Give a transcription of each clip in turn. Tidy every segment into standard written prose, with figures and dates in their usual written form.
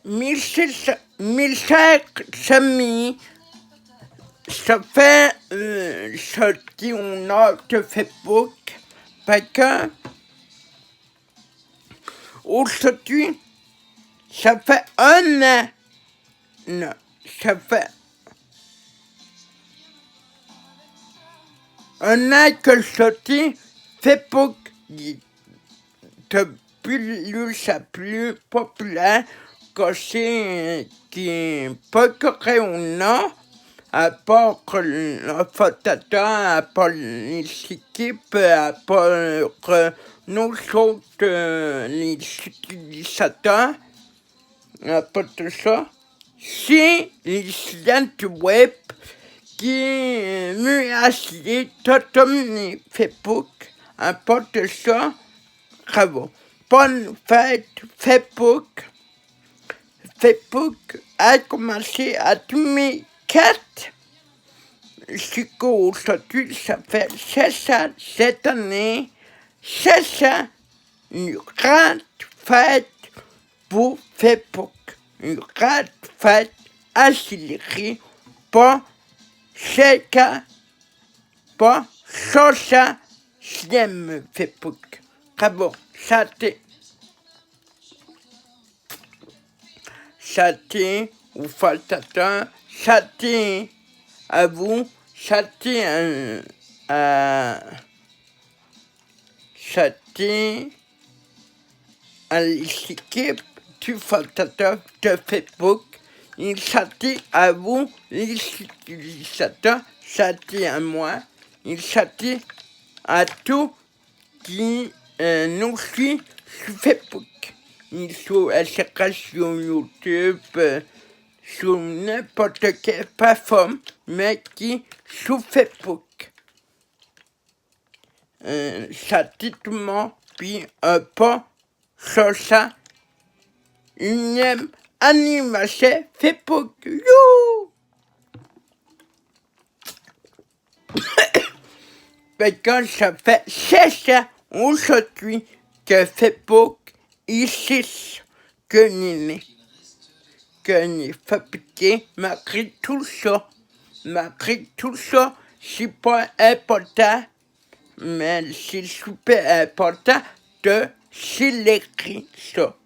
Mes chers amis, ça fait ce qu'on a de Facebook parce que aujourd'hui, ça fait un an. Non, ça fait un an que je sortis Facebook de plus à plus populaire que c'est qui est pas que on a, à part le fondateur, à part les équipes, à part nous autres, les utilisateurs, à part tout ça, c'est les sites web qui nous assis tout les Facebook, à part de ça, bravo. Bonne fête, Facebook. Facebook a commencé à 2004. Jusqu'aujourd'hui, ça fait 16 ans cette année. 16 ans, une grande fête pour Facebook. Une grande fête accélérée pour chacun, pour 60 j'aime Facebook. Bravo, Châté au fondateur, châté à vous, châté à l'équipe du fondateur de Facebook, et châté à vous, les utilisateurs, châté à moi, et châté à tous qui nous suivent sur Facebook. Sur SRS, sur YouTube, sur n'importe quelle plateforme, mais qui sur Facebook. Châtiment, puis pas sur ça, une animation Facebook. You! Parce que ça fait 16 ans aujourd'hui que Facebook ici que j'ai fabriqué, malgré tout ça, c'est pas important, mais c'est super important de célébrer ça.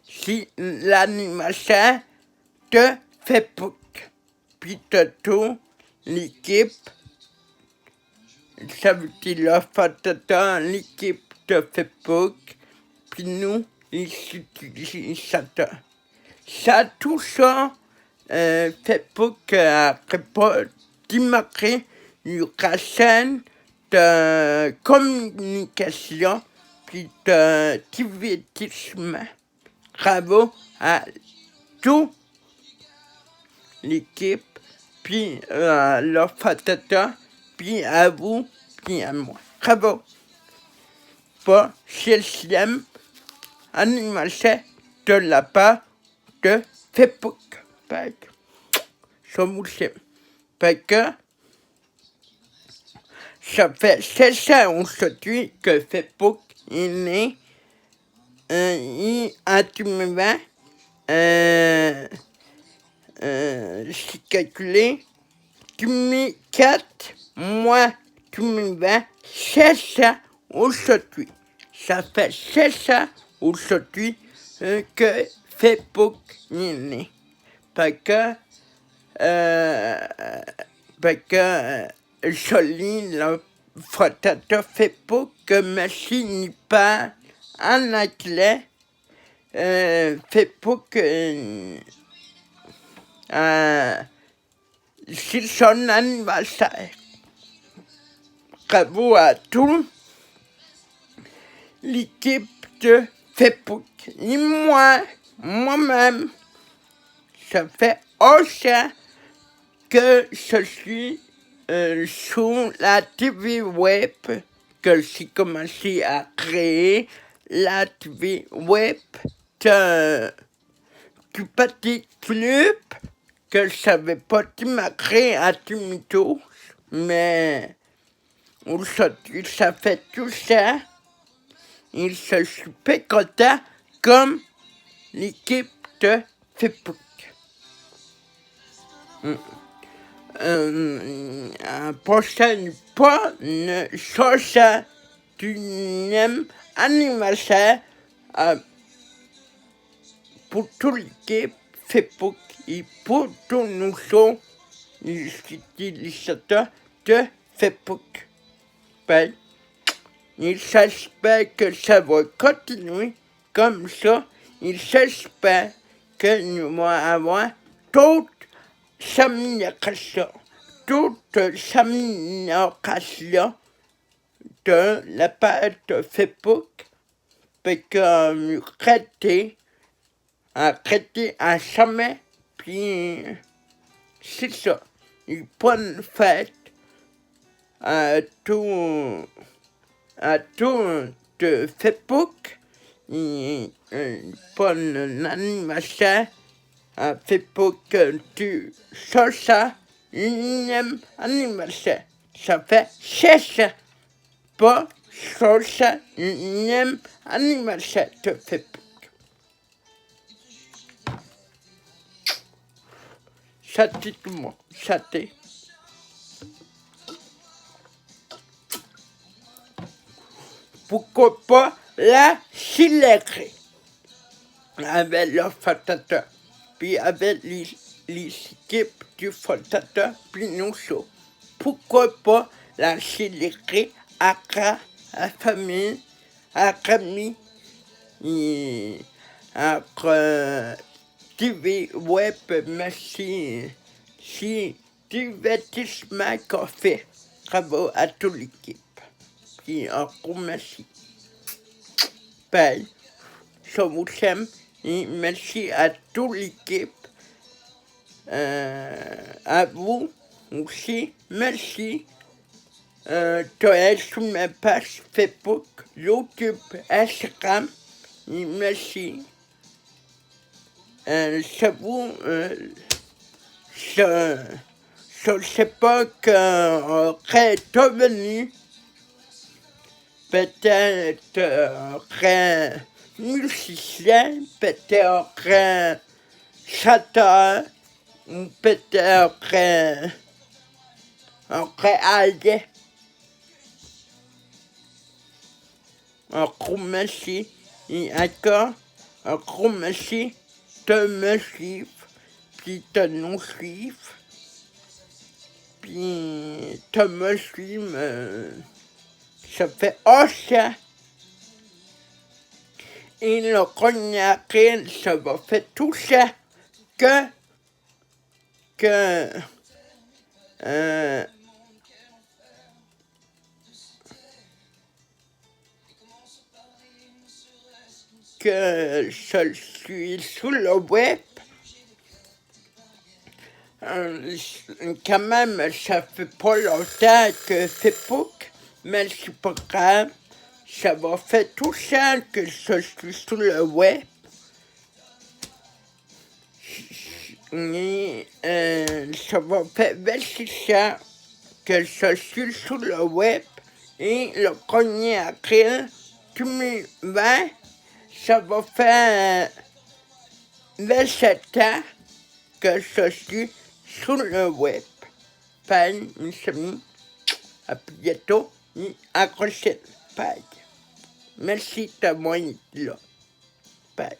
C'est l'animation de Facebook. Puis de tout, l'équipe, ça veut dire le fondateur, l'équipe de Facebook, puis nous, les utilisateurs. Ça, tout ça, Facebook après pas démarrer une chaîne de communication puis de divertissement. Bravo à toute l'équipe, puis le fondateur, puis à vous, puis à moi. Bravo. Pour 16e animation de la part de Facebook. Ça vous aime. Parce que ça fait 16 ans aujourd'hui que Facebook est né en 2020. C'est calculé 2004, mois 2020, 16 ans aujourd'hui. Ça fait 16 ans aujourd'hui que Facebook est né. Parce que je lis le fondateur Facebook, merci n'est pas en anglais. Facebook, c'est son anniversaire. Bravo à tous l'équipe de Facebook. Et moi-même, ça fait 11 ans que je suis sur la TV web, que j'ai commencé à créer la TV web du petit club que je savais pas démarrer à 2012, mais aujourd'hui ça fait tout ça. Et je suis super content comme l'équipe de Facebook. Un prochain pas ne change d'un anniversaire pour toute l'équipe Facebook et pour tous nous les utilisateurs de Facebook. Ben, j'espère que ça va continuer comme ça. J'espère que nous allons avoir d'autres améliorations, de la part de Facebook, parce que arrêter à jamais, puis c'est ça. Une bonne fête à tout de Facebook, et une bonne anniversaire à Facebook du Sosa, unième anniversaire. Ça fait 16 pas Sosa, unième anniversaire de Facebook. C'était tout le monde, c'était. Pourquoi pas la célébrer avec le fondateur, puis avec les équipes du fondateur, puis nous sommes. Pourquoi pas la célébrer avec la famille, avec l'amis, et avec TV web, mais si divertissement qu'on fait. Bravo à toute l'équipe. Puis un gros merci. Bye. Je vous aime et merci à toute l'équipe. À vous aussi, merci. D'être sur ma page Facebook, YouTube, Instagram. Et merci. Je sais pas qu'on serait devenu peut-être musicien, peut-être chanteur, ou peut-être allié. Un gros merci et encore un gros merci de me suivre, puis de nous suivre, puis de me suivre. Ça fait ça. Et le cognac, ça va faire tout ça que je suis sur le web. Quand même, ça fait pas longtemps que Facebook, mais c'est pas grave. Ça va faire tout ça que je suis sur le web. Et ça va faire 26 ans que je suis sur le web. Et le 1er avril 2020, ça va faire 27 ans que je suis sur le web. Bye, mes amis. À bientôt et à la prochaine. Bye. Merci d'avoir été là. Bye.